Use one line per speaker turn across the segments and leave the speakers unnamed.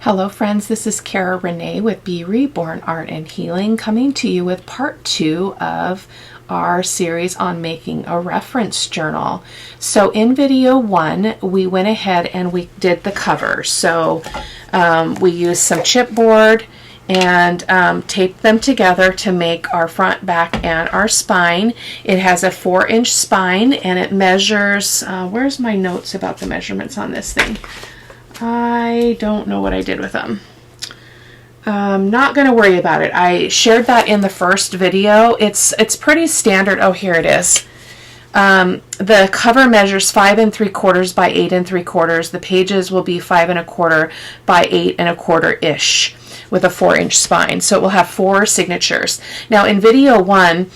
Hello friends, this is Cara-Renee with B.Reborn Art and Healing, coming to you with part 2 of our series on making a reference journal. So in video 1 we went ahead and we did the cover. So we used some chipboard and taped them together to make our front, back, and our spine. It has a 4-inch spine and it measures, where's my notes about the measurements on this thing? I don't know what I did with them. I'm not going to worry about it. I shared that in the first video. It's pretty standard. Oh, here it is. The cover measures 5 3/4 by 8 3/4. The pages will be 5 1/4 by 8 1/4 ish with a 4-inch spine. So it will have 4 signatures. Now in video 1,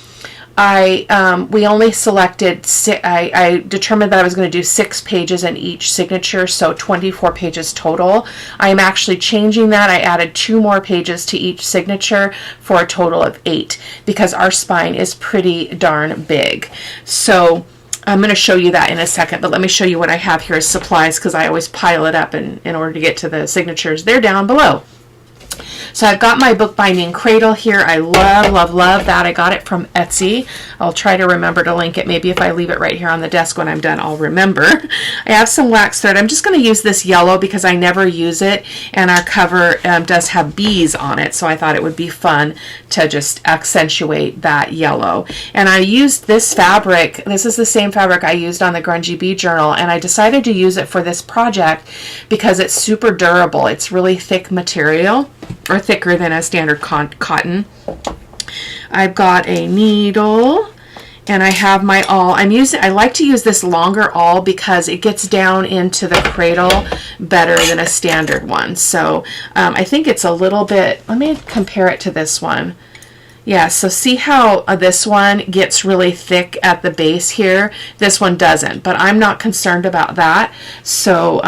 we only selected, I determined that I was going to do 6 pages in each signature, so 24 pages total. I am actually changing that. I added 2 more pages to each signature for a total of 8 because our spine is pretty darn big. So I'm going to show you that in a second, but let me show you what I have here as supplies because I always pile it up in order to get to the signatures. They're down below. So I've got my bookbinding cradle here. I love that. I got it from Etsy. I'll try to remember to link it. Maybe if I leave it right here on the desk when I'm done, I'll remember. I have some wax thread. I'm just going to use this yellow because I never use it, and our cover does have bees on it, so I thought it would be fun to just accentuate that yellow. And I used this fabric. This is the same fabric I used on the Grungy Bee journal, and I decided to use it for this project because it's super durable. It's really thick material, or thicker than a standard cotton. I've got a needle and I have my awl. I like to use this longer awl because it gets down into the cradle better than a standard one. So I think it's a little bit, let me compare it to this one. Yeah, so see how this one gets really thick at the base here? This one doesn't, but I'm not concerned about that. So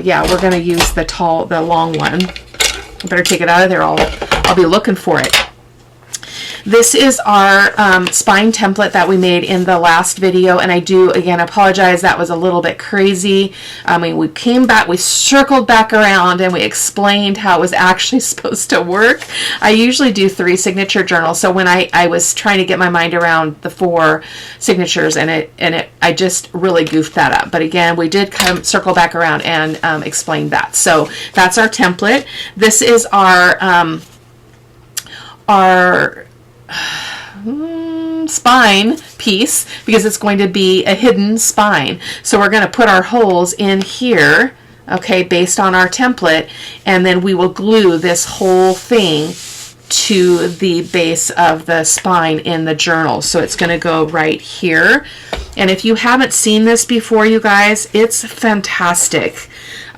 yeah, we're going to use the long one. I better take it out of there. I'll be looking for it. This is our spine template that we made in the last video, and I do again apologize, that was a little bit crazy. I mean, we came back, we circled back around, and we explained how it was actually supposed to work. I usually do 3 signature journals, so when I was trying to get my mind around the 4 signatures, I just really goofed that up. But again, we did come circle back around and explain that. So that's our template. This is our spine piece because it's going to be a hidden spine. So we're going to put our holes in here, okay, based on our template, and then we will glue this whole thing to the base of the spine in the journal. So it's going to go right here. And if you haven't seen this before, you guys, it's fantastic.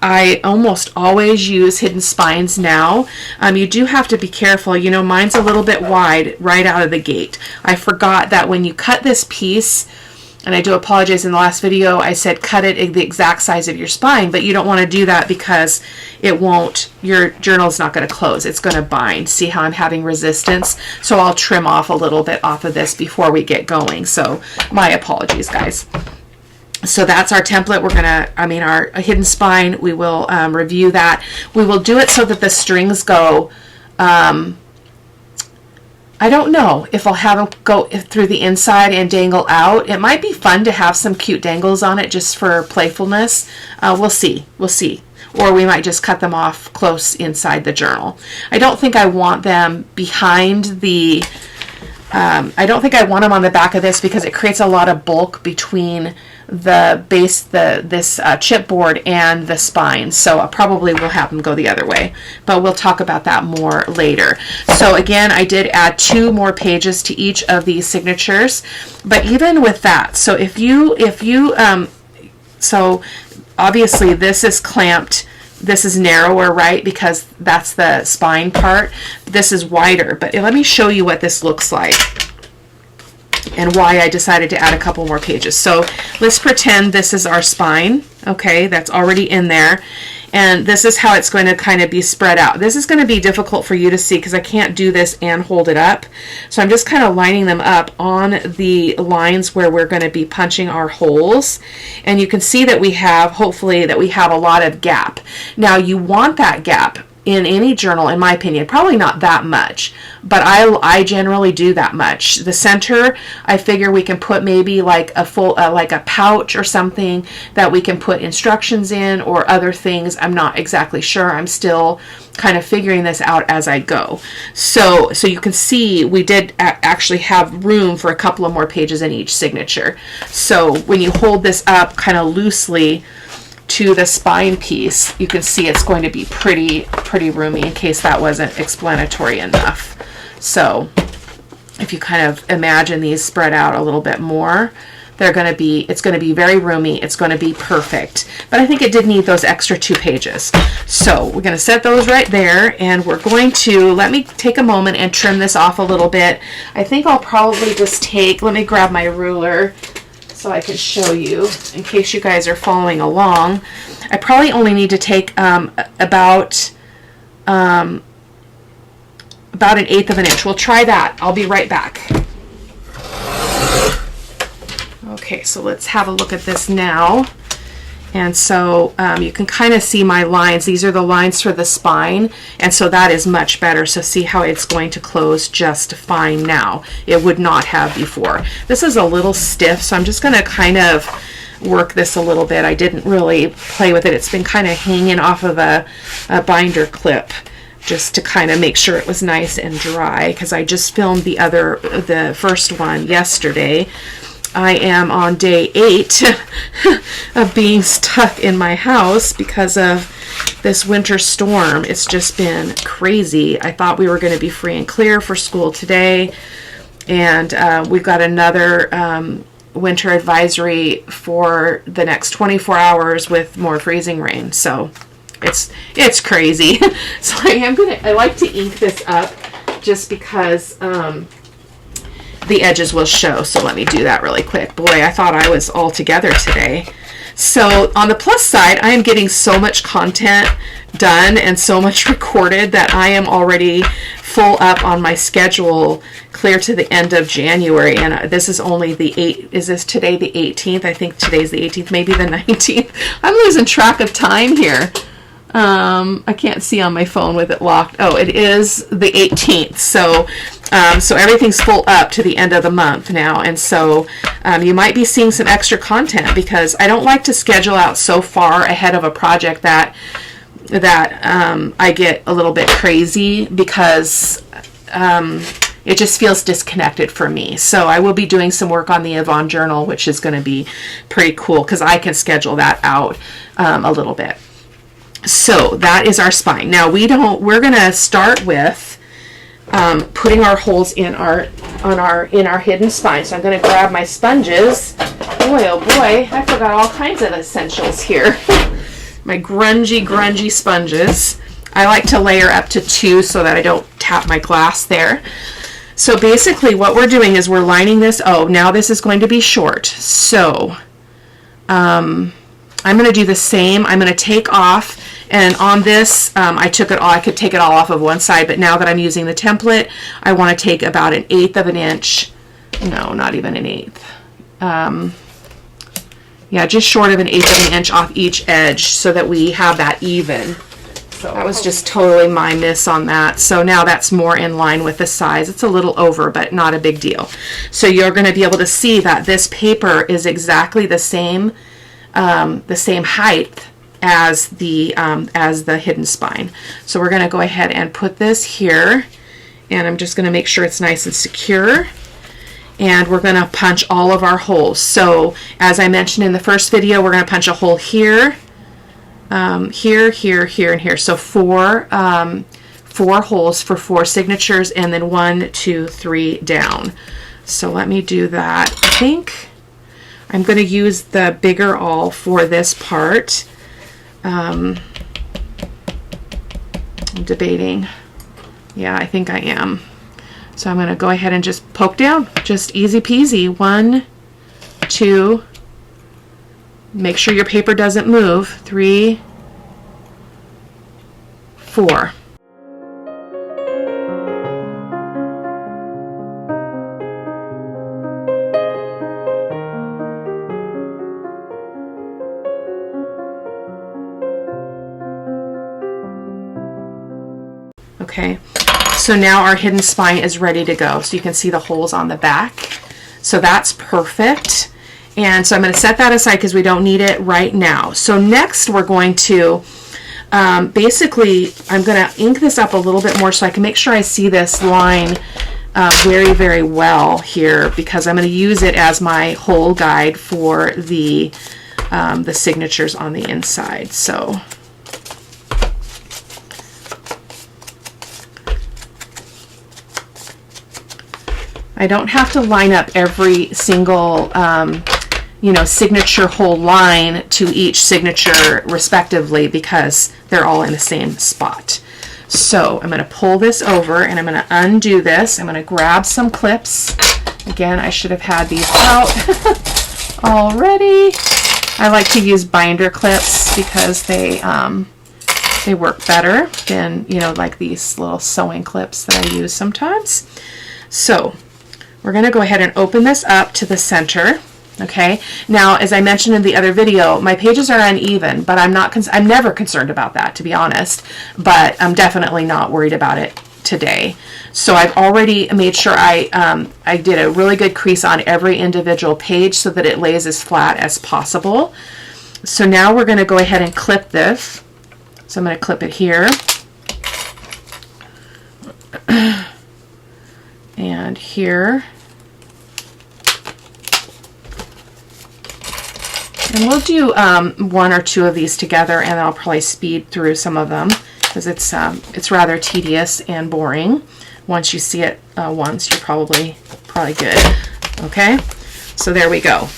I almost always use hidden spines now. You do have to be careful. You know, mine's a little bit wide right out of the gate. I forgot that when you cut this piece, and I do apologize, in the last video I said cut it the exact size of your spine, but you don't want to do that because it won't, your journal's not going to close. It's going to bind. See how I'm having resistance? So I'll trim off a little bit off of this before we get going. So my apologies, guys. So that's our template. We're gonna, our hidden spine, we will review that. We will do it so that the strings go, I don't know if I'll have them go through the inside and dangle out. It might be fun to have some cute dangles on it just for playfulness. We'll see. Or we might just cut them off close inside the journal. I don't think I want them behind the, I don't think I want them on the back of this because it creates a lot of bulk between the base, this chipboard and the spine. So I probably will have them go the other way, but we'll talk about that more later. So again, I did add 2 more pages to each of these signatures, but even with that, so if you so obviously this is clamped, this is narrower, right, because that's the spine part. This is wider, but let me show you what this looks like and why I decided to add a couple more pages. So let's pretend this is our spine, okay, that's already in there, and this is how it's going to kind of be spread out. This is going to be difficult for you to see because I can't do this and hold it up. So I'm just kind of lining them up on the lines where we're going to be punching our holes. And you can see that we have, hopefully, that we have a lot of gap. Now you want that gap in any journal, in my opinion. Probably not that much, but I generally do that much. The center, I figure we can put maybe like a full like a pouch or something that we can put instructions in, or other things. I'm not exactly sure. I'm still kind of figuring this out as I go. So you can see we did actually have room for a couple of more pages in each signature. So when you hold this up kind of loosely to the spine piece, you can see it's going to be pretty roomy, in case that wasn't explanatory enough. So if you kind of imagine these spread out a little bit more, it's going to be very roomy. It's going to be perfect. But I think it did need those extra 2 pages. So we're going to set those right there, and we're going to, let me take a moment and trim this off a little bit. I think I'll probably just let me grab my ruler so I can show you, in case you guys are following along. I probably only need to take about 1/8 of an inch. We'll try that. I'll be right back. Okay, so let's have a look at this now. And so you can kind of see my lines. These are the lines for the spine, and so that is much better. So see how it's going to close just fine now. It would not have before. This is a little stiff, so I'm just going to kind of work this a little bit. I didn't really play with it. It's been kind of hanging off of a binder clip, just to kind of make sure it was nice and dry, because I just filmed the first one yesterday. I am on day 8 of being stuck in my house because of this winter storm. It's just been crazy. I thought we were going to be free and clear for school today, and we've got another winter advisory for the next 24 hours with more freezing rain. So it's crazy. So I like to ink this up just because the edges will show. So let me do that really quick. Boy, I thought I was all together today. So on the plus side, I am getting so much content done and so much recorded that I am already full up on my schedule, clear to the end of January. And this is only is this today the 18th? I think today's the 18th, maybe the 19th. I'm losing track of time here. I can't see on my phone with it locked. Oh, it is the 18th. So everything's full up to the end of the month now. And so you might be seeing some extra content, because I don't like to schedule out so far ahead of a project that I get a little bit crazy, because it just feels disconnected for me. So I will be doing some work on the Yvonne journal, which is going to be pretty cool, because I can schedule that out a little bit. So that is our spine. Now we're going to start with putting our holes in our hidden spine. So I'm going to grab my sponges. Boy, oh boy, I forgot all kinds of essentials here. My grungy sponges. I like to layer up to 2 so that I don't tap my glass there. So basically what we're doing is we're lining this. Oh, now this is going to be short. So I'm going to do the same. I'm going to take off, and on this I took it all. I could take it all off of one side, but now that I'm using the template, I want to take about 1/8 of an inch. No, not even 1/8. Yeah, just short of 1/8 of an inch off each edge, so that we have that even. So that was just totally my miss on that. So now that's more in line with the size. It's a little over, but not a big deal. So you're going to be able to see that this paper is exactly the same height as the hidden spine. So we're going to go ahead and put this here, and I'm just going to make sure it's nice and secure. And we're going to punch all of our holes. So as I mentioned in the first video, we're going to punch a hole here, here, and here. So four holes for 4 signatures, and then 1, 2, 3 down. So let me do that. I think I'm going to use the bigger awl for this part. I'm debating. Yeah, I think I am. So I'm going to go ahead and just poke down. Just easy peasy. 1, 2. Make sure your paper doesn't move. 3, 4. Okay, so now our hidden spine is ready to go. So you can see the holes on the back. So that's perfect. And so I'm going to set that aside because we don't need it right now. So next we're going to, basically, I'm going to ink this up a little bit more so I can make sure I see this line very, very well here, because I'm going to use it as my hole guide for the signatures on the inside. So I don't have to line up every single you know, signature whole line to each signature respectively, because they're all in the same spot. So I'm going to pull this over and I'm going to undo this. I'm going to grab some clips. Again, I should have had these out already. I like to use binder clips because they work better than, you know, like these little sewing clips that I use sometimes. So we're going to go ahead and open this up to the center. Okay, now as I mentioned in the other video, my pages are uneven, but I'm never concerned about that, to be honest, but I'm definitely not worried about it today. So I've already made sure I did a really good crease on every individual page so that it lays as flat as possible. So now we're going to go ahead and clip this. So I'm going to clip it here and here. And we'll do one or two of these together, and I'll probably speed through some of them because it's rather tedious and boring. Once you see it once, you're probably good. Okay, so there we go.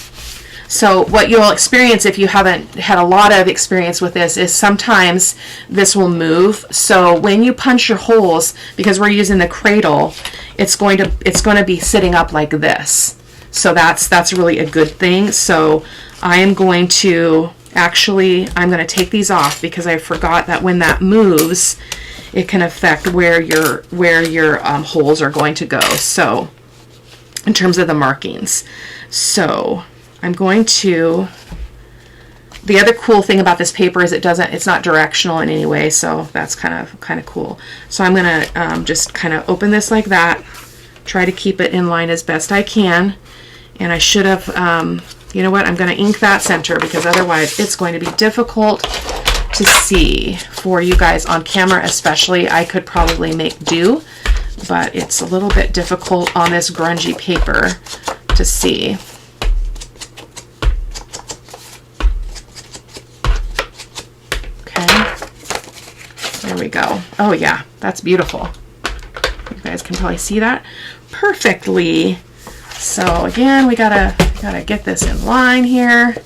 So what you'll experience if you haven't had a lot of experience with this is sometimes this will move. So when you punch your holes, because we're using the cradle, it's going to be sitting up like this. So that's really a good thing. So I am going to I'm going to take these off because I forgot that when that moves, it can affect where your holes are going to go. So in terms of the markings. So I'm going to, the other cool thing about this paper is it's not directional in any way. So that's kind of cool. So I'm going to just kind of open this like that, try to keep it in line as best I can. And I should have, you know what, I'm going to ink that center because otherwise it's going to be difficult to see for you guys on camera especially. I could probably make do, but it's a little bit difficult on this grungy paper to see. Okay, there we go. Oh yeah, that's beautiful. You guys can probably see that perfectly. So again, we gotta get this in line here.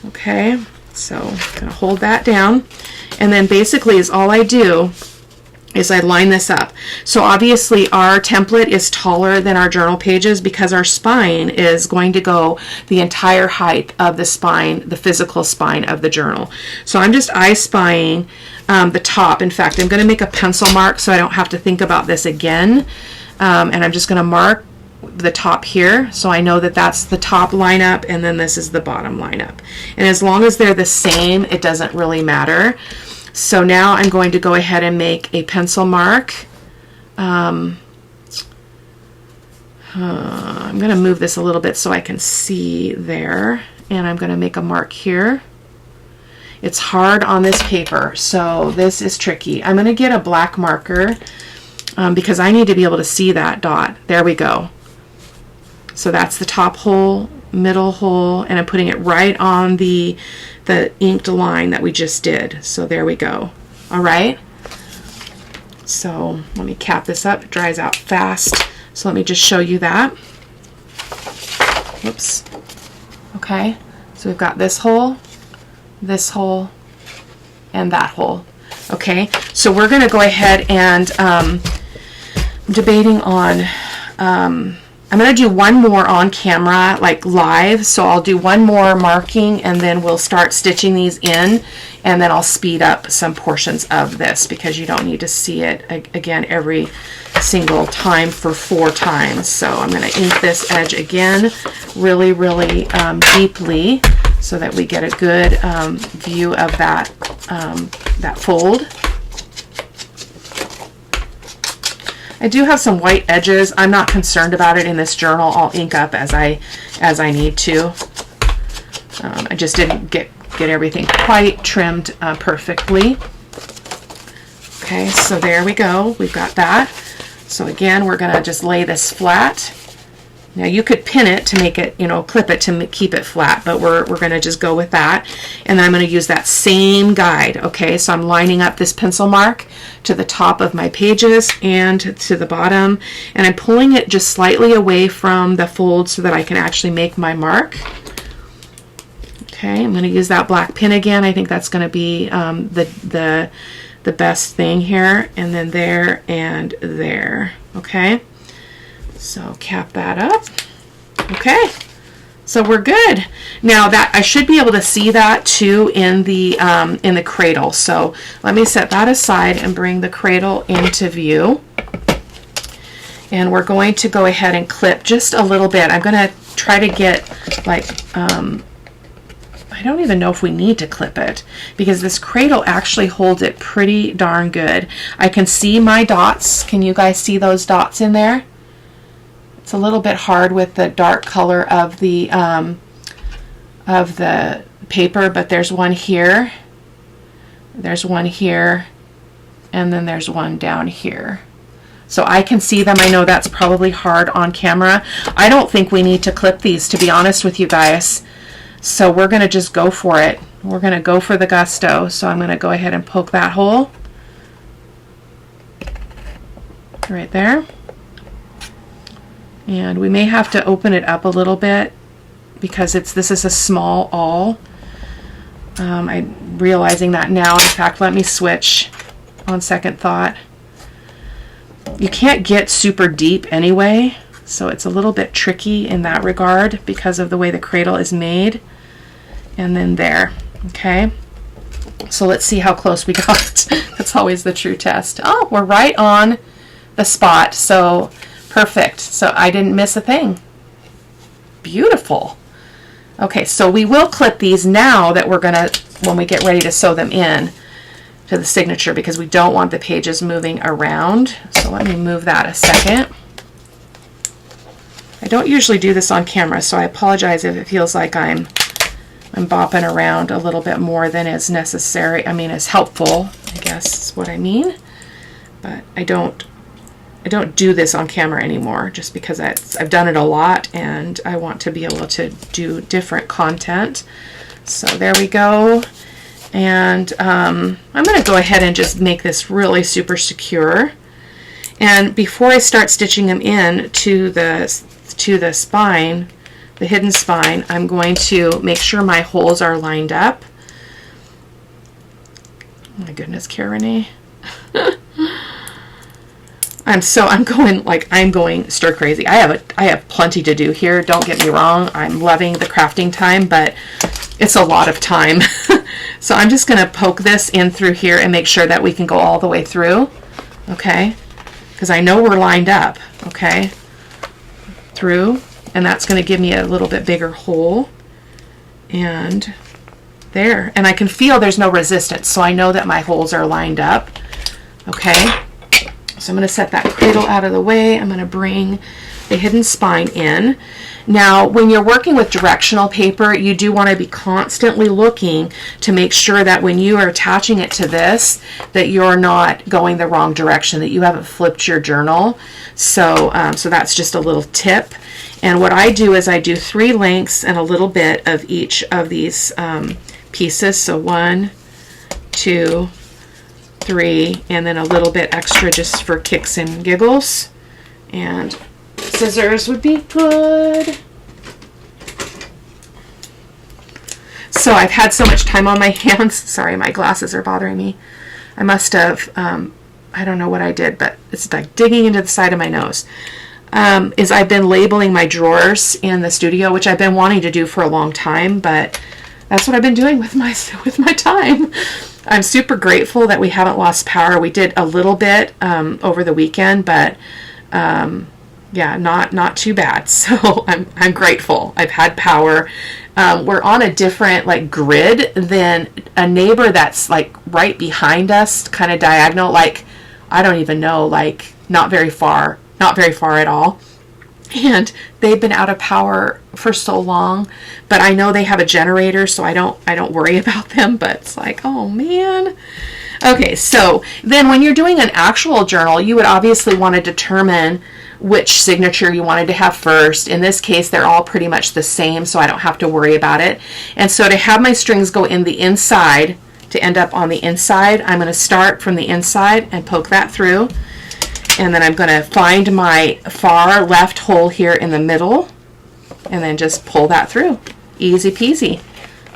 Okay, so I'm gonna hold that down, and then basically is all I do is I line this up. So obviously our template is taller than our journal pages because our spine is going to go the entire height of the spine, the physical spine of the journal. So I'm just I-spying the top. In fact, I'm going to make a pencil mark so I don't have to think about this again. And I'm just going to mark the top here so I know that that's the top lineup and then this is the bottom lineup. And as long as they're the same, it doesn't really matter. So now I'm going to go ahead and make a pencil mark. I'm going to move this a little bit so I can see there, and I'm going to make a mark here. It's hard on this paper, so this is tricky. I'm going to get a black marker because I need to be able to see that dot. There we go. So that's the top hole, middle hole, and I'm putting it right on the inked line that we just did. So there we go. All right. So let me cap this up. It dries out fast. So let me just show you that. Whoops. Okay. So we've got this hole, and that hole. Okay. So we're going to go ahead and I'm debating on I'm going to do one more on camera, like live. So I'll do one more marking and then we'll start stitching these in, and then I'll speed up some portions of this because you don't need to see it again every single time for 4 times. So I'm going to ink this edge again really, really deeply so that we get a good view of that fold. I do have some white edges. I'm not concerned about it in this journal. I'll ink up as I need to. I just didn't get everything quite trimmed perfectly. Okay, so there we go. We've got that. So again, we're going to just lay this flat. Now you could pin it to make it, clip it to keep it flat, but we're going to just go with that. And I'm going to use that same guide. Okay, so I'm lining up this pencil mark to the top of my pages and to the bottom, and I'm pulling it just slightly away from the fold so that I can actually make my mark. Okay, I'm going to use that black pin again. I think that's going to be the best thing here, and then there and there. Okay. So cap that up. Okay, so we're good. Now that I should be able to see that too in the cradle. So let me set that aside and bring the cradle into view. And we're going to go ahead and clip just a little bit. I'm going to try to get like, I don't even know if we need to clip it because this cradle actually holds it pretty darn good. I can see my dots. Can you guys see those dots in there? It's a little bit hard with the dark color of the paper, but there's one here, there's one here, and then there's one down here. So I can see them. I know that's probably hard on camera. I don't think we need to clip these, to be honest with you guys. So we're going to just go for it. We're going to go for the gusto. So I'm going to go ahead and poke that hole right there. And we may have to open it up a little bit because this is a small awl. I'm realizing that now. In fact, let me switch on second thought. You can't get super deep anyway, so it's a little bit tricky in that regard because of the way the cradle is made. And then there, okay? So let's see how close we got. That's always the true test. Oh, we're right on the spot, so perfect. So I didn't miss a thing. Beautiful. Okay, so we will clip these now that we're gonna, when we get ready to sew them in to the signature, because we don't want the pages moving around. So let me move that a second. I don't usually do this on camera, so I apologize if it feels like I'm bopping around a little bit more than is necessary. I mean, is helpful, I guess is what I mean. But I don't do this on camera anymore just because I've done it a lot and I want to be able to do different content. So there we go. And I'm going to go ahead and just make this really super secure. And before I start stitching them in to the spine, the hidden spine, I'm going to make sure my holes are lined up. Oh my goodness, Cara-Renee. I'm going stir crazy. I have plenty to do here. Don't get me wrong. I'm loving the crafting time, but it's a lot of time. So I'm just going to poke this in through here and make sure that we can go all the way through. Okay, because I know we're lined up. Okay, through, and that's going to give me a little bit bigger hole. And there, and I can feel there's no resistance, so I know that my holes are lined up. Okay. So I'm going to set that cradle out of the way. I'm going to bring the hidden spine in. Now, when you're working with directional paper, you do want to be constantly looking to make sure that when you are attaching it to this, that you're not going the wrong direction, that you haven't flipped your journal. So, so that's just a little tip. And what I do is I do 3 lengths and a little bit of each of these pieces. So 1, 2, 3, and then a little bit extra just for kicks and giggles. And scissors would be good. So I've had so much time on my hands. Sorry, my glasses are bothering me. I must have, I don't know what I did, but it's like digging into the side of my nose. Is I've been labeling my drawers in the studio, which I've been wanting to do for a long time, but that's what I've been doing with my time. I'm super grateful that we haven't lost power. We did a little bit over the weekend, but yeah, not too bad. So I'm grateful. I've had power. We're on a different grid than a neighbor that's right behind us, kind of diagonal. I don't even know, like not very far at all. And they've been out of power for so long, but I know they have a generator, so I don't worry about them, but it's like, oh man. Okay, so then when you're doing an actual journal, you would obviously want to determine which signature you wanted to have first. In this case, they're all pretty much the same, so I don't have to worry about it. And so to have my strings go in the inside, to end up on the inside, I'm going to start from the inside and poke that through. And then I'm going to find my far left hole here in the middle and then just pull that through. Easy peasy.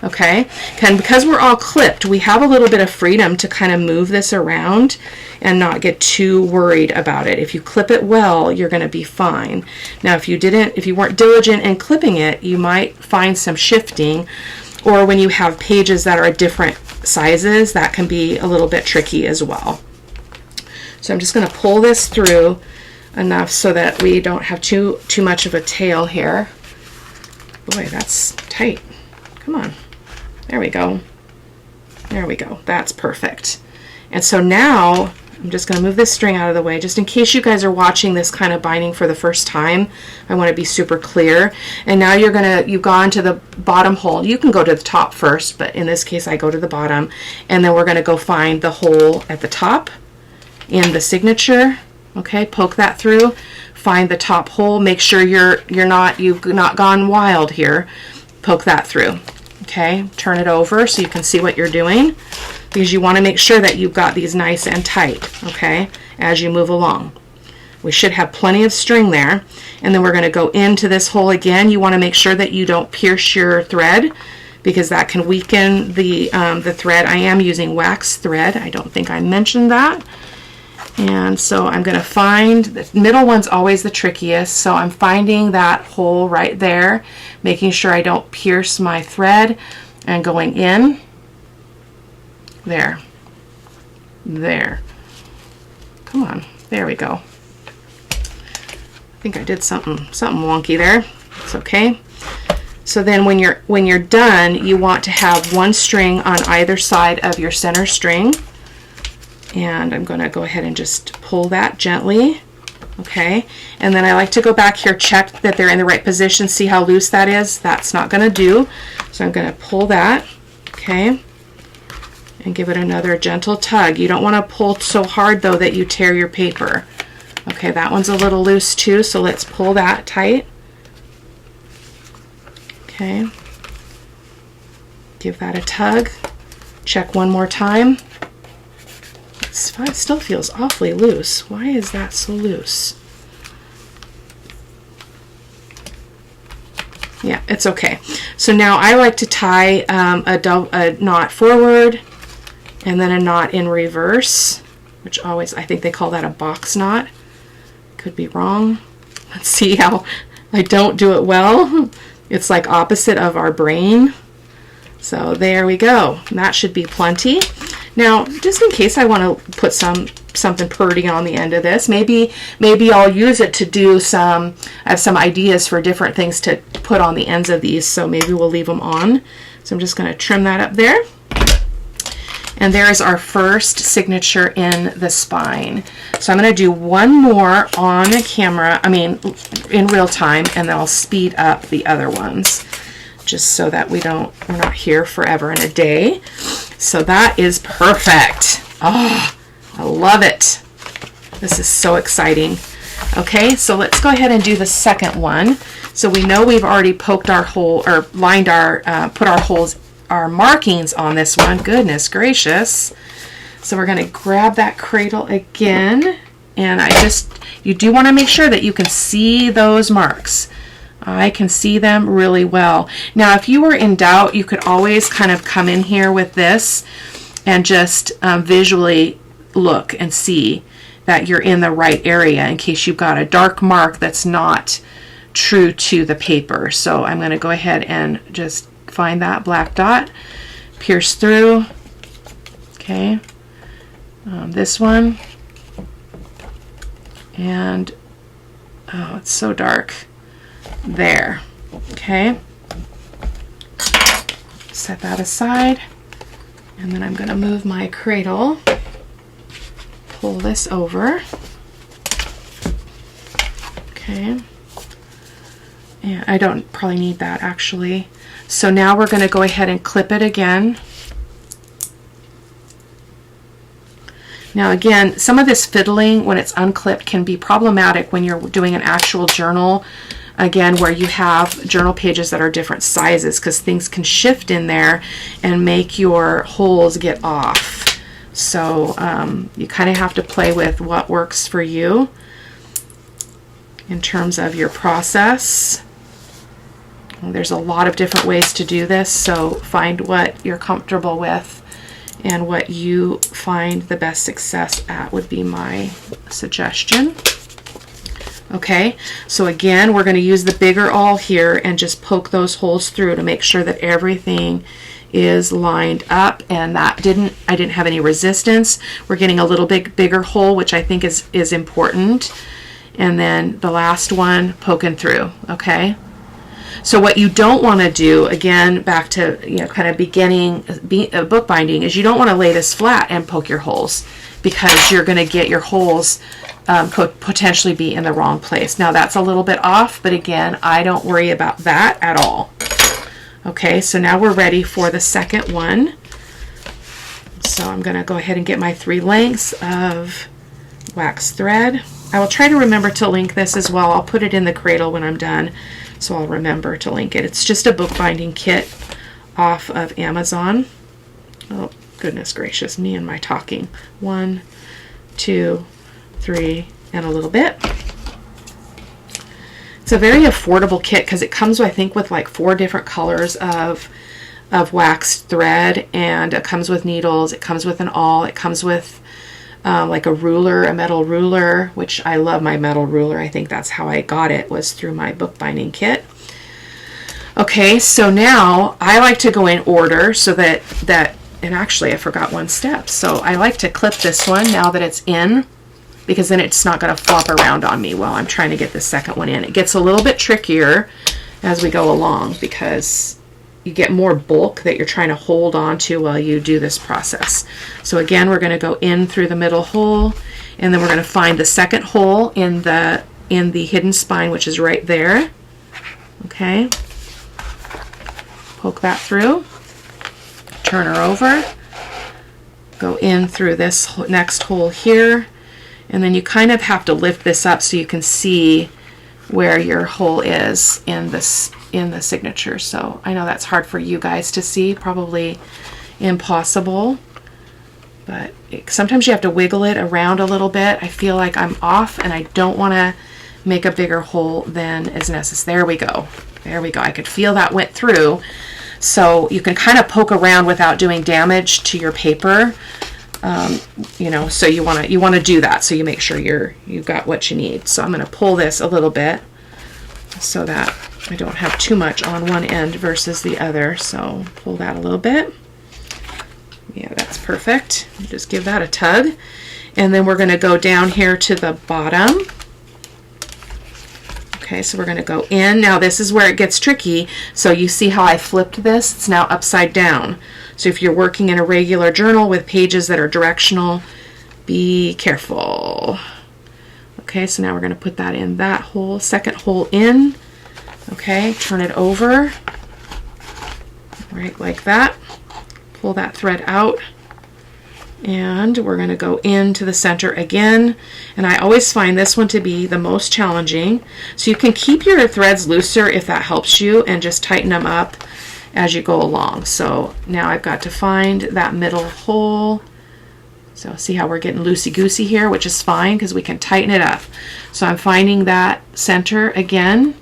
Okay, and because we're all clipped, we have a little bit of freedom to kind of move this around and not get too worried about it. If you clip it well, you're going to be fine. Now, if you weren't diligent in clipping it, you might find some shifting, or when you have pages that are different sizes, that can be a little bit tricky as well. So I'm just going to pull this through enough so that we don't have too much of a tail here. Boy, that's tight. Come on. There we go. There we go. That's perfect. And so now I'm just going to move this string out of the way just in case you guys are watching this kind of binding for the first time. I want to be super clear. And now you've gone to the bottom hole. You can go to the top first, but in this case I go to the bottom. And then we're going to go find the hole at the top in the signature. Okay, poke that through. Find the top hole. Make sure you've not gone wild here. Poke that through. Okay, turn it over so you can see what you're doing, because you want to make sure that you've got these nice and tight, okay, as you move along. We should have plenty of string there. And then we're going to go into this hole again. You want to make sure that you don't pierce your thread, because that can weaken the thread. I am using wax thread. I don't think I mentioned that. And so I'm going to find, the middle one's always the trickiest, so I'm finding that hole right there, making sure I don't pierce my thread, and going in. There. There. Come on. There we go. I think I did something wonky there. It's okay. So then when you're done, you want to have one string on either side of your center string. And I'm going to go ahead and just pull that gently. Okay, and then I like to go back here, check that they're in the right position, see how loose that is. That's not going to do. So I'm going to pull that, okay, and give it another gentle tug. You don't want to pull so hard though that you tear your paper. Okay, that one's a little loose too, so let's pull that tight. Okay, give that a tug. Check one more time. It still feels awfully loose. Why is that so loose? Yeah, it's okay. So now I like to tie a knot forward and then a knot in reverse, which always, I think they call that a box knot. Could be wrong. Let's see how I don't do it well. It's like opposite of our brain. So there we go. That should be plenty. Now, just in case I want to put something pretty on the end of this, maybe I'll use it to do I have some ideas for different things to put on the ends of these, so maybe we'll leave them on. So I'm just going to trim that up there. And there's our first signature in the spine. So I'm going to do one more on the camera, in real time, and then I'll speed up the other ones, just so that we're not here forever and a day. So that is perfect. Oh, I love it. This is so exciting. Okay, so let's go ahead and do the second one. So we know we've already poked our hole, or lined put our markings on this one. Goodness gracious. So we're going to grab that cradle again, and you do want to make sure that you can see those marks. I can see them really well. Now, if you were in doubt, you could always kind of come in here with this and just visually look and see that you're in the right area in case you've got a dark mark that's not true to the paper. So I'm going to go ahead and just find that black dot, pierce through. Okay, this one, and oh, it's so dark. There. Okay, set that aside, and then I'm going to move my cradle, pull this over. Okay. And I don't probably need that actually. So now we're going to go ahead and clip it again. Now again, some of this fiddling when it's unclipped can be problematic when you're doing an actual journal, again, where you have journal pages that are different sizes, because things can shift in there and make your holes get off. So you kind of have to play with what works for you in terms of your process. There's a lot of different ways to do this, so find what you're comfortable with and what you find the best success at would be my suggestion. Okay, so again, we're going to use the bigger awl here and just poke those holes through to make sure that everything is lined up, and that I didn't have any resistance. We're getting a little bit bigger hole, which I think is important. And then the last one poking through, okay? So what you don't want to do, again, back to kind of beginning bookbinding, is you don't want to lay this flat and poke your holes, because you're going to get your holes potentially be in the wrong place. Now that's a little bit off, but again, I don't worry about that at all. Okay, so now we're ready for the second one. So I'm going to go ahead and get my 3 lengths of wax thread. I will try to remember to link this as well. I'll put it in the cradle when I'm done, so I'll remember to link it. It's just a bookbinding kit off of Amazon. Oh, goodness gracious, me and my talking. 1, 2, 3, and a little bit. It's a very affordable kit because it comes, I think, with like 4 different colors of waxed thread, and it comes with needles, it comes with an awl, it comes with like a ruler, a metal ruler, which I love my metal ruler. I think that's how I got it, was through my bookbinding kit. Okay, so now I like to go in order so that, and actually I forgot one step. So I like to clip this one now that it's in, because then it's not going to flop around on me while I'm trying to get the second one in. It gets a little bit trickier as we go along because you get more bulk that you're trying to hold on to while you do this process. So again, we're going to go in through the middle hole, and then we're going to find the second hole in the hidden spine, which is right there. Okay, poke that through, turn her over, go in through this next hole here, and then you kind of have to lift this up so you can see where your hole is in the signature. So I know that's hard for you guys to see, probably impossible, but sometimes you have to wiggle it around a little bit. I feel like I'm off and I don't want to make a bigger hole than is necessary. There we go. There we go. I could feel that went through. So you can kind of poke around without doing damage to your paper. So you want to do that, so you make sure you've got what you need. So I'm going to pull this a little bit so that I don't have too much on one end versus the other. So pull that a little bit. Yeah, that's perfect. Just give that a tug, and then we're going to go down here to the bottom. Okay, so we're going to go in. Now this is where it gets tricky. So you see how I flipped this? It's now upside down. So if you're working in a regular journal with pages that are directional, be careful. Okay, so now we're going to put that in that hole, second hole in. Okay, turn it over, right like that. Pull that thread out, and we're going to go into the center again. And I always find this one to be the most challenging. So you can keep your threads looser if that helps you, and just tighten them up as you go along. So now I've got to find that middle hole. So see how we're getting loosey-goosey here, which is fine because we can tighten it up. So I'm finding that center again,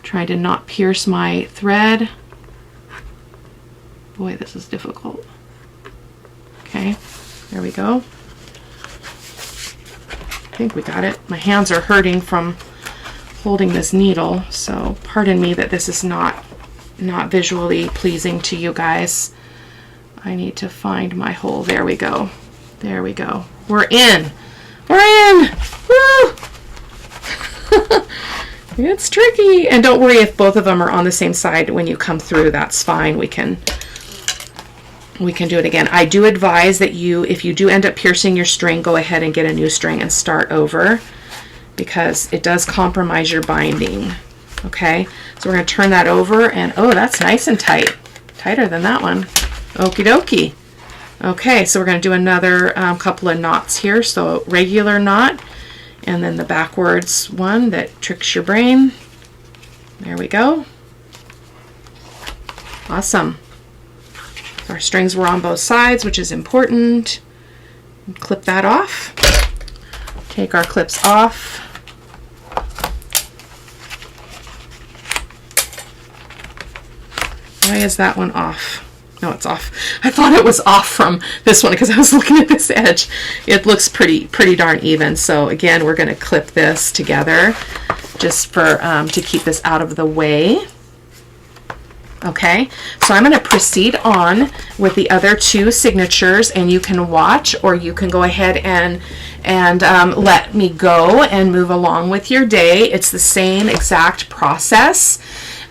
trying to not pierce my thread. Boy, this is difficult. Okay, there we go. I think we got it. My hands are hurting from holding this needle, so pardon me that this is not visually pleasing to you guys. I need to find my hole. There we go. There we go. We're in. We're in. Woo! It's tricky. And don't worry if both of them are on the same side when you come through. That's fine. We can we can do it again. I do advise that if you do end up piercing your string, go ahead and get a new string and start over, because it does compromise your binding. Okay, so we're going to turn that over, and oh, that's nice and tight, tighter than that one. Okie dokie. Okay, so we're going to do another couple of knots here. So regular knot, and then the backwards one that tricks your brain. There we go. Awesome. Our strings were on both sides, which is important. Clip that off. Take our clips off. Why is that one off? No, it's off. I thought it was off from this one because I was looking at this edge. It looks pretty darn even. So again, we're going to clip this together just for to keep this out of the way. Okay, so I'm going to proceed on with the other two signatures, and you can watch, or you can go ahead and let me go and move along with your day. It's the same exact process.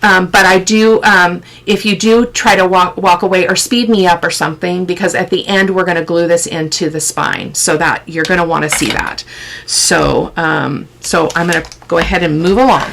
But I do, if you do try to walk away or speed me up or something, because at the end we're going to glue this into the spine, so that you're going to want to see that. So, so I'm going to go ahead and move along.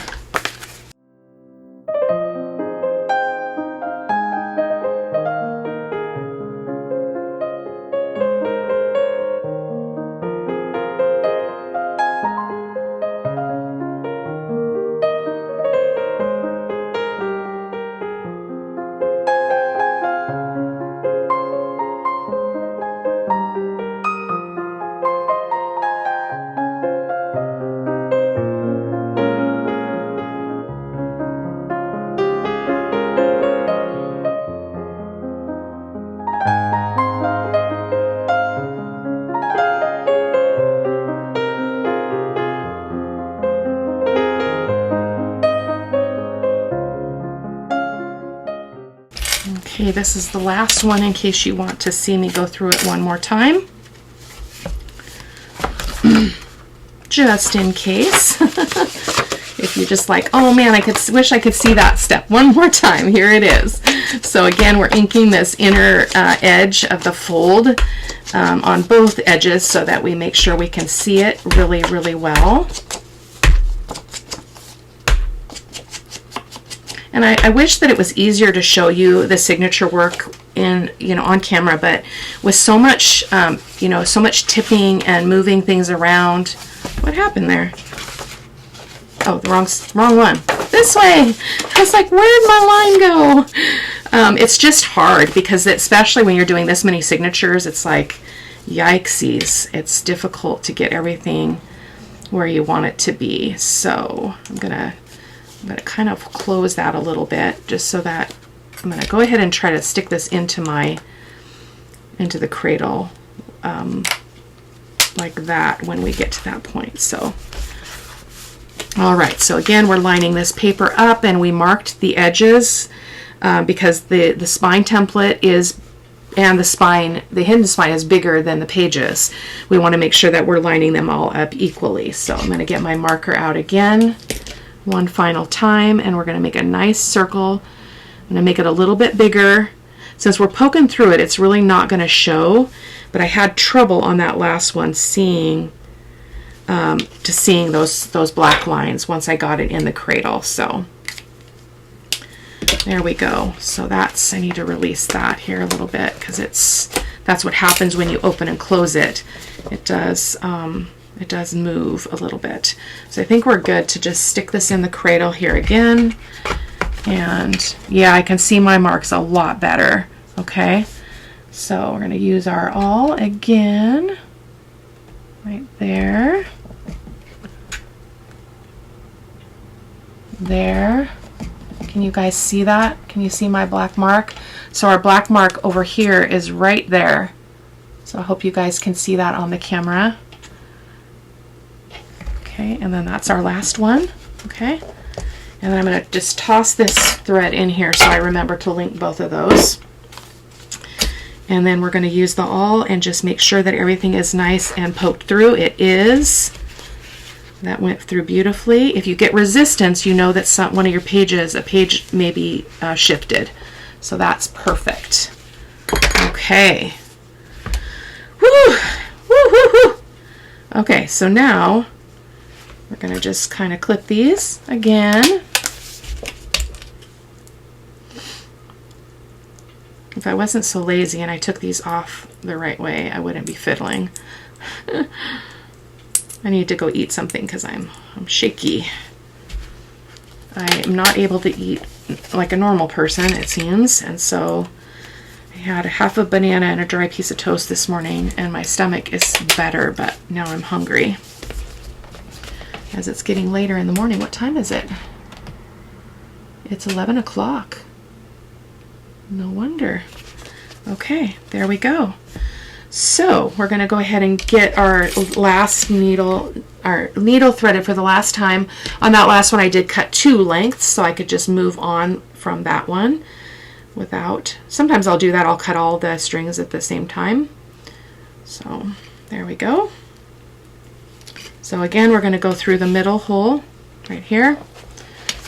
Okay, this is the last one in case you want to see me go through it one more time. Just in case. If you're just like, oh man, I wish I could see that step one more time. Here it is. So again, we're inking this inner edge of the fold on both edges so that we make sure we can see it really, really well. And I wish that it was easier to show you the signature work on camera, but with so much, so much tipping and moving things around. What happened there? Oh, the wrong one. This way. I was like, where'd my line go? It's just hard because especially when you're doing this many signatures, it's like, yikesies. It's difficult to get everything where you want it to be. So I'm gonna kind of close that a little bit just so that I'm going to go ahead and try to stick this into the cradle like that when we get to that point. So all right, so again, we're lining this paper up, and we marked the edges because the spine template is, and the hidden spine is bigger than the pages. We want to make sure that we're lining them all up equally. So I'm going to get my marker out again one final time, and we're going to make a nice circle. I'm going to make it a little bit bigger. Since we're poking through it, it's really not going to show, but I had trouble on that last one seeing those black lines once I got it in the cradle. So there we go. So I need to release that here a little bit, because that's what happens when you open and close it. It does move a little bit. So I think we're good to just stick this in the cradle here again. And yeah, I can see my marks a lot better. Okay, so we're going to use our awl again, right there. There. Can you guys see that? Can you see my black mark? So our black mark over here is right there. So I hope you guys can see that on the camera. Okay, and then that's our last one. Okay, and then I'm going to just toss this thread in here so I remember to link both of those. And then we're going to use the awl and just make sure that everything is nice and poked through. It is. That went through beautifully. If you get resistance, you know that one of your pages, a page may be shifted. So that's perfect. Okay. Woo! Woo, woo, woo! Okay, so now we're going to just kind of clip these again. If I wasn't so lazy and I took these off the right way, I wouldn't be fiddling. I need to go eat something because I'm shaky. I am not able to eat like a normal person, it seems, and so I had a half a banana and a dry piece of toast this morning, and my stomach is better, but now I'm hungry. As it's getting later in the morning. What time is it? It's 11 o'clock. No wonder. Okay, there we go. So we're going to go ahead and get our last needle, our needle threaded for the last time. On that last one I did cut 2 lengths so I could just move on from that one without, sometimes I'll do that, I'll cut all the strings at the same time. So there we go. So again, we're going to go through the middle hole right here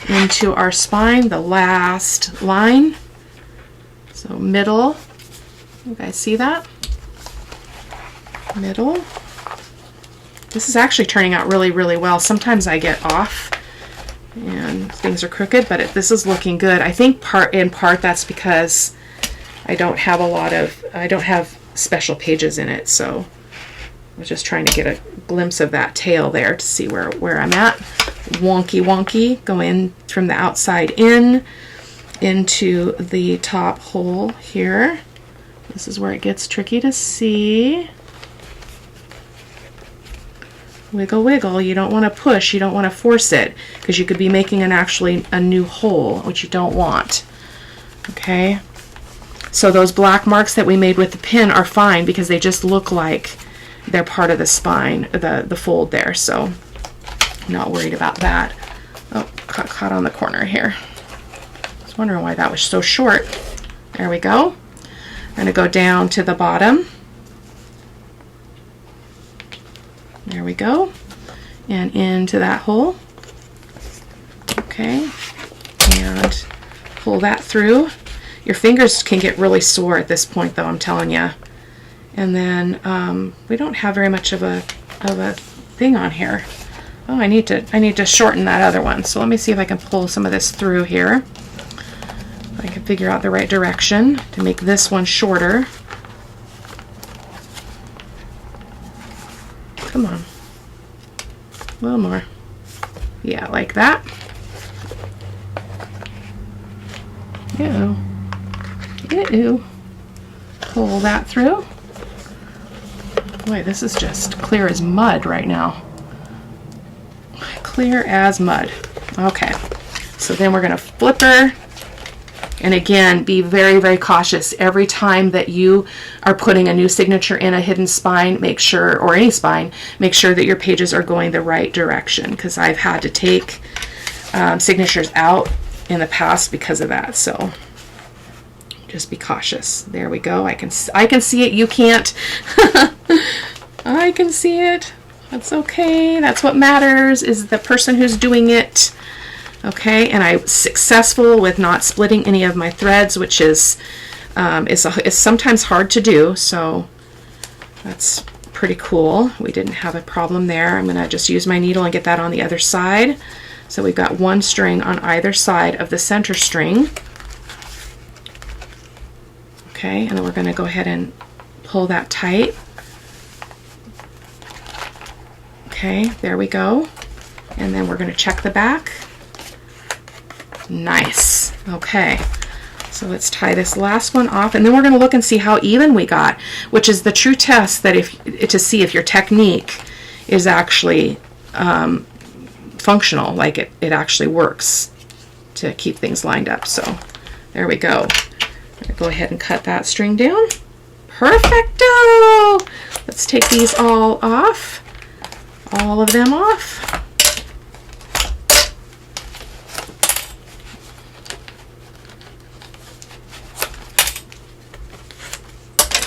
into our spine, the last line. So middle, you guys see that? Middle. This is actually turning out really, really well. Sometimes I get off and things are crooked, but this is looking good. I think in part that's because I don't have I don't have special pages in it, so I was just trying to get a glimpse of that tail there to see where I'm at. Wonky wonky, go in from the outside in into the top hole here. This is where it gets tricky to see. Wiggle wiggle, you don't want to push, you don't want to force it, because you could be making actually a new hole, which you don't want. Okay, so those black marks that we made with the pin are fine because they just look like they're part of the spine, the fold there, so I'm not worried about that. Oh, caught on the corner here. I was wondering why that was so short. There we go. I'm going to go down to the bottom. There we go. And into that hole. Okay. And pull that through. Your fingers can get really sore at this point though, I'm telling you. And then we don't have very much of a thing on here. Oh, I need to shorten that other one. So let me see if I can pull some of this through here. If I can figure out the right direction to make this one shorter. Come on. A little more. Yeah, like that. Ew. Ew. Pull that through. Boy, this is just clear as mud right now. Clear as mud. Okay. So then we're going to flip her. And again, be very, very cautious. Every time that you are putting a new signature in a hidden spine, make sure, or any spine, make sure that your pages are going the right direction, because I've had to take signatures out in the past because of that. So just be cautious. There we go. I can see it. You can't. I can see it. That's okay. That's what matters, is the person who's doing it. Okay, and I'm successful with not splitting any of my threads, which is sometimes hard to do, so that's pretty cool. We didn't have a problem there. I'm going to just use my needle and get that on the other side. So we've got one string on either side of the center string. Okay, and then we're going to go ahead and pull that tight. Okay, there we go. And then we're going to check the back. Nice. Okay, so let's tie this last one off, and then we're going to look and see how even we got, which is the true test that to see if your technique is actually functional, like it actually works to keep things lined up. So there we go. I'm going to go ahead and cut that string down. Perfecto! Let's take these all off, all of them off.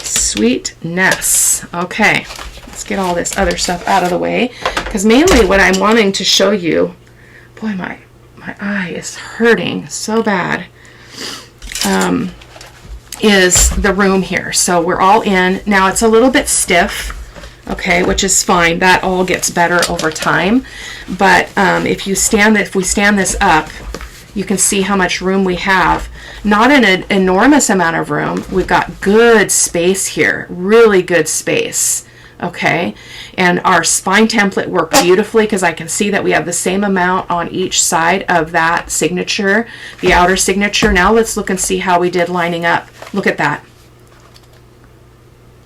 Sweetness. Okay, let's get all this other stuff out of the way, because mainly what I'm wanting to show you, boy, my eye is hurting so bad. is the room here. So we're all in. Now it's a little bit stiff, okay, which is fine. That all gets better over time. But if we stand this up, you can see how much room we have. Not an enormous amount of room. We've got good space here, really good space. Okay, and our spine template worked beautifully because I can see that we have the same amount on each side of that signature, the outer signature. Now let's look and see how we did lining up. Look at that.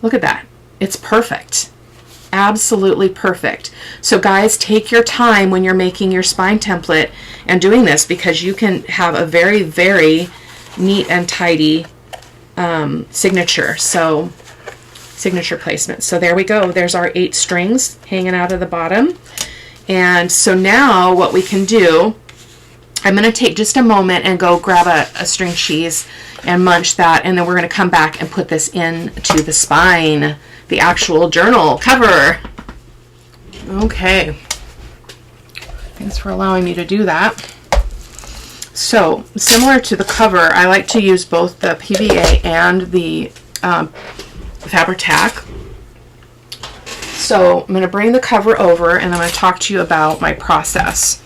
Look at that. It's perfect. Absolutely perfect. So guys, take your time when you're making your spine template and doing this, because you can have a very, very neat and tidy signature. So signature placement. So there we go. There's our 8 strings hanging out of the bottom. And so now what we can do, I'm going to take just a moment and go grab a string cheese and munch that, and then we're going to come back and put this into the spine, the actual journal cover. Okay. Thanks for allowing me to do that. So similar to the cover, I like to use both the PVA and the fabric tack. So I'm going to bring the cover over and I'm going to talk to you about my process.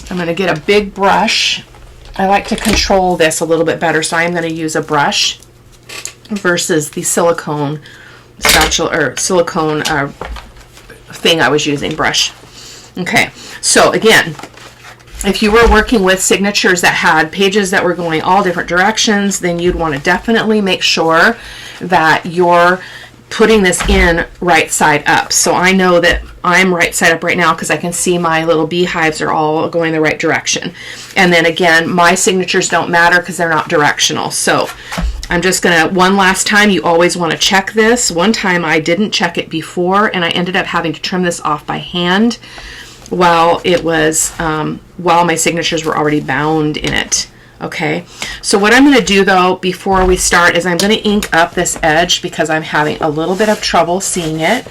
I'm going to get a big brush. I like to control this a little bit better, so I'm going to use a brush versus the silicone spatula or silicone thing I was using, brush. Okay, so again, if you were working with signatures that had pages that were going all different directions, then you'd want to definitely make sure that you're putting this in right side up. So I know that I'm right side up right now because I can see my little beehives are all going the right direction. And then again, my signatures don't matter because they're not directional. So I'm just gonna, one last time, you always want to check this. One time I didn't check it before and I ended up having to trim this off by hand while it was while my signatures were already bound in it. Okay, so what I'm going to do though before we start is I'm going to ink up this edge because I'm having a little bit of trouble seeing it.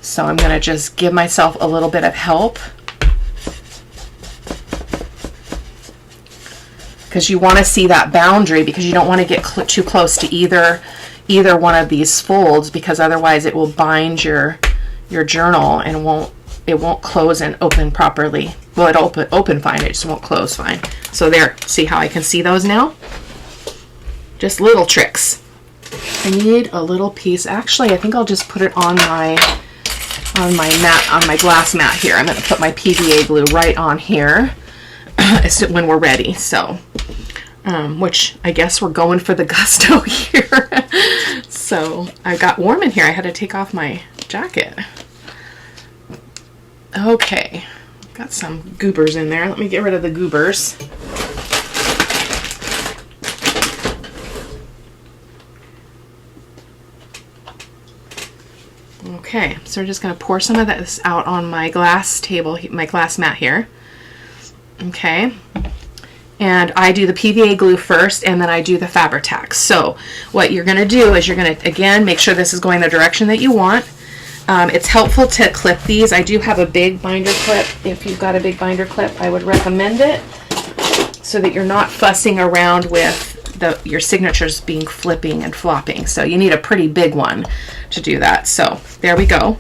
So I'm going to just give myself a little bit of help, because you want to see that boundary, because you don't want to get too close to either one of these folds, because otherwise it will bind your journal and it won't close and open properly. Well, it'll open fine, it just won't close fine. So there, see how I can see those now? Just little tricks. I need a little piece. Actually, I think I'll just put it on my mat, on my glass mat here. I'm going to put my PVA glue right on here when we're ready. So, which I guess we're going for the gusto here. So I got warm in here. I had to take off my jacket. Okay, got some goobers in there. Let me get rid of the goobers. Okay, so we're just going to pour some of this out on my glass table, my glass mat here. Okay, and I do the PVA glue first, and then I do the fabric tack. So what you're going to do is you're going to, again, make sure this is going the direction that you want. It's helpful to clip these. I do have a big binder clip. If you've got a big binder clip, I would recommend it, so that you're not fussing around with your signatures being flipping and flopping. So you need a pretty big one to do that. So there we go.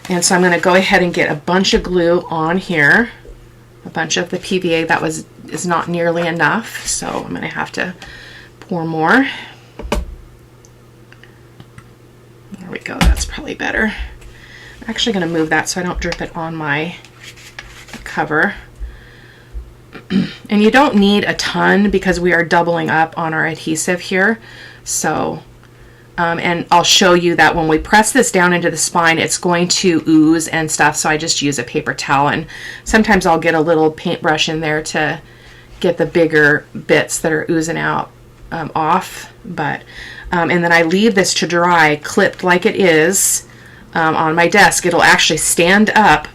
And so I'm going to go ahead and get a bunch of glue on here. A bunch of the PVA that is not nearly enough, so I'm going to have to pour more. There we go, that's probably better. I'm actually going to move that so I don't drip it on my cover. And you don't need a ton because we are doubling up on our adhesive here. So, and I'll show you that when we press this down into the spine, it's going to ooze and stuff. So I just use a paper towel, and sometimes I'll get a little paintbrush in there to get the bigger bits that are oozing out off. But, and then I leave this to dry, clipped like it is on my desk. It'll actually stand up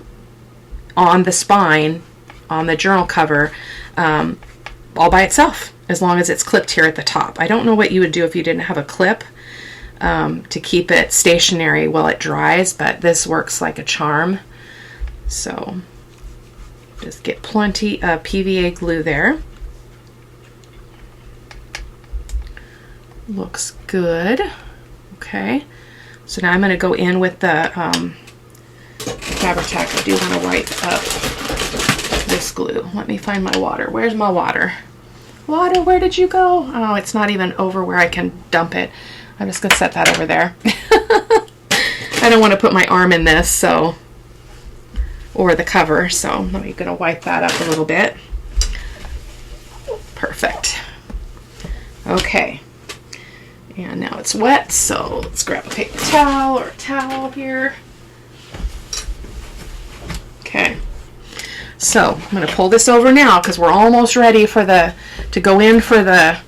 on the spine on the journal cover all by itself, as long as it's clipped here at the top. I don't know what you would do if you didn't have a clip to keep it stationary while it dries, but this works like a charm. So just get plenty of PVA glue there. Looks good. Okay, so now I'm going to go in with the Fabri-Tac. I do want to wipe up this glue. Let me find my water. Where's my water? Water, where did you go? Oh, it's not even over where I can dump it. I'm just going to set that over there. I don't want to put my arm in this, so, or the cover, so I'm going to wipe that up a little bit. Perfect. Okay. And now it's wet, so let's grab a paper towel or a towel here. Okay. So I'm going to pull this over now because we're almost ready for to go in for the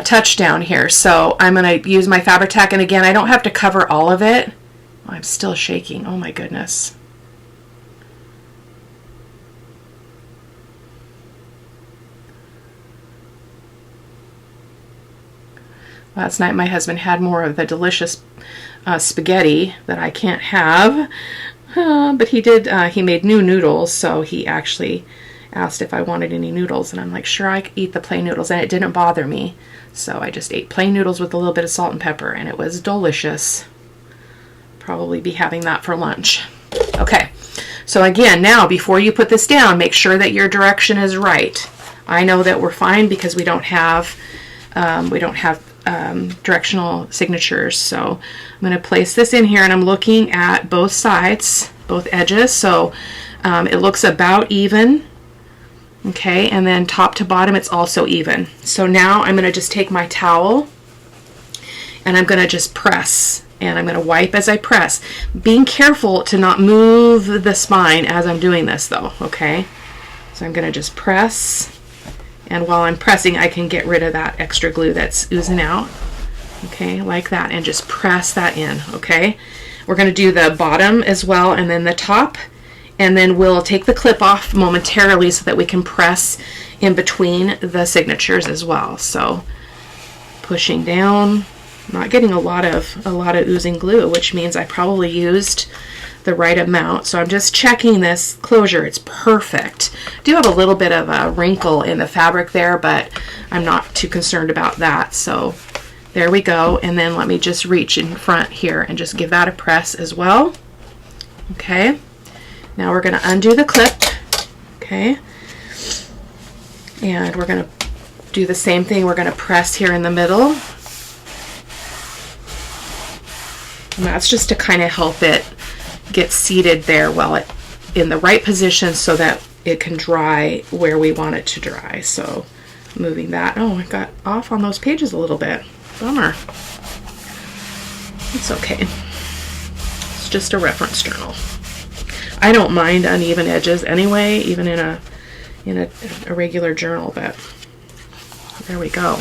touchdown here. So I'm going to use my Fabri-Tac, and again, I don't have to cover all of it. I'm still shaking. Oh my goodness. Last night my husband had more of the delicious spaghetti that I can't have, but he made new noodles, so he actually asked if I wanted any noodles, and I'm like, sure, I could eat the plain noodles, and it didn't bother me. So I just ate plain noodles with a little bit of salt and pepper, and it was delicious. Probably be having that for lunch. Okay, so again, now before you put this down, make sure that your direction is right. I know that we're fine because we don't have directional signatures. So I'm going to place this in here, and I'm looking at both sides, both edges, so it looks about even. Okay, and then top to bottom it's also even. So now I'm going to just take my towel and I'm going to just press, and I'm going to wipe as I press, being careful to not move the spine as I'm doing this though. Okay, so I'm going to just press. And while I'm pressing, I can get rid of that extra glue that's oozing out. Okay, like that, and just press that in, okay? We're going to do the bottom as well, and then the top, and then we'll take the clip off momentarily so that we can press in between the signatures as well. So pushing down, not getting a lot of oozing glue, which means I probably used the right amount. So I'm just checking this closure. It's perfect. I do have a little bit of a wrinkle in the fabric there, but I'm not too concerned about that. So there we go. And then let me just reach in front here and just give that a press as well. Okay. Now we're going to undo the clip. Okay. And we're going to do the same thing. We're going to press here in the middle. And that's just to kind of help it get seated there while it in the right position so that it can dry where we want it to dry. So moving that. Oh, I got off on those pages a little bit. Bummer. It's okay. It's just a reference journal. I don't mind uneven edges anyway, even in a regular journal, but there we go.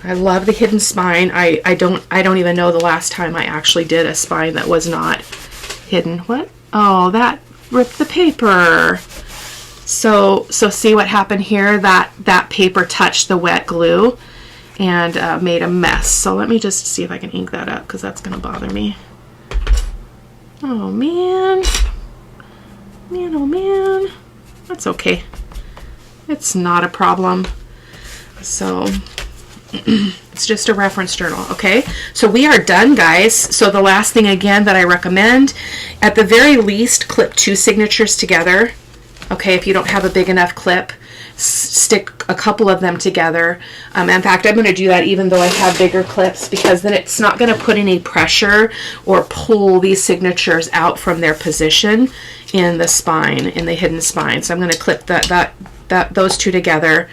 I love the hidden spine. I don't even know the last time I actually did a spine that was not hidden. What? Oh, that ripped the paper. So see what happened here? That paper touched the wet glue and made a mess. So let me just see if I can ink that up, because that's going to bother me. Oh man. Man, oh man. That's okay. It's not a problem. So it's just a reference journal. Okay, so we are done, guys. So the last thing again that I recommend, at the very least, clip 2 signatures together. Okay, if you don't have a big enough clip, stick a couple of them together. In fact, I'm going to do that even though I have bigger clips, because then it's not going to put any pressure or pull these signatures out from their position in the spine, in the hidden spine. So I'm going to clip those 2 together,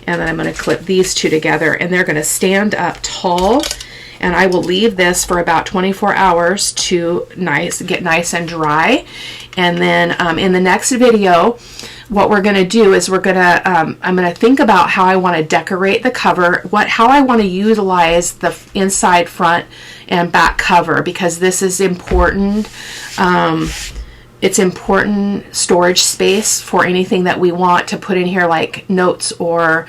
and then I'm going to clip these 2 together, and they're going to stand up tall, and I will leave this for about 24 hours to get nice and dry. And then in the next video, what we're going to do is I'm going to think about how I want to decorate the cover, how I want to utilize the inside, front, and back cover, because this is important. It's important storage space for anything that we want to put in here, like notes or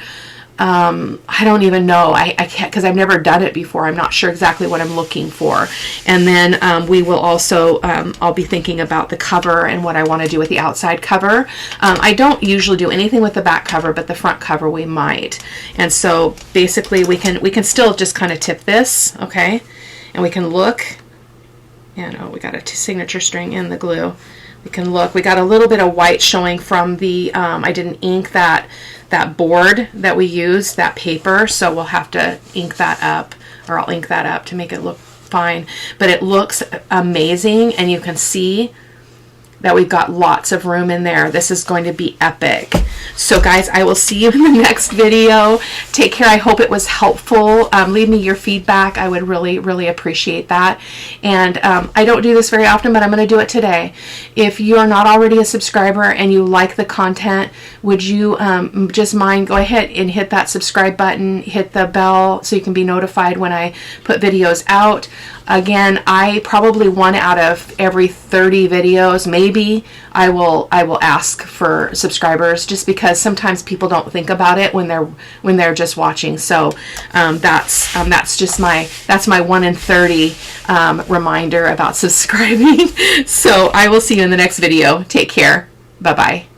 I don't even know. I can't, because I've never done it before. I'm not sure exactly what I'm looking for. And then we will also, I'll be thinking about the cover and what I want to do with the outside cover. I don't usually do anything with the back cover, but the front cover we might. And so basically we can still just kind of tip this, okay? And we can look, and oh, we got a signature string in the glue. We can look, we got a little bit of white showing from the, I didn't ink that board that we used, that paper, so we'll have to ink that up, or I'll ink that up to make it look fine. But it looks amazing, and you can see that we've got lots of room in there. This is going to be epic. So guys, I will see you in the next video. Take care. I hope it was helpful. Leave me your feedback. I would really, really appreciate that. And I don't do this very often, but I'm going to do it today. If you are not already a subscriber and you like the content, would you just mind, go ahead and hit that subscribe button, hit the bell so you can be notified when I put videos out. Again, I probably 1 out of every 30 videos, maybe, I will ask for subscribers, just because sometimes people don't think about it when they're just watching. So that's just my 1 in 30 reminder about subscribing. So I will see you in the next video. Take care. Bye bye.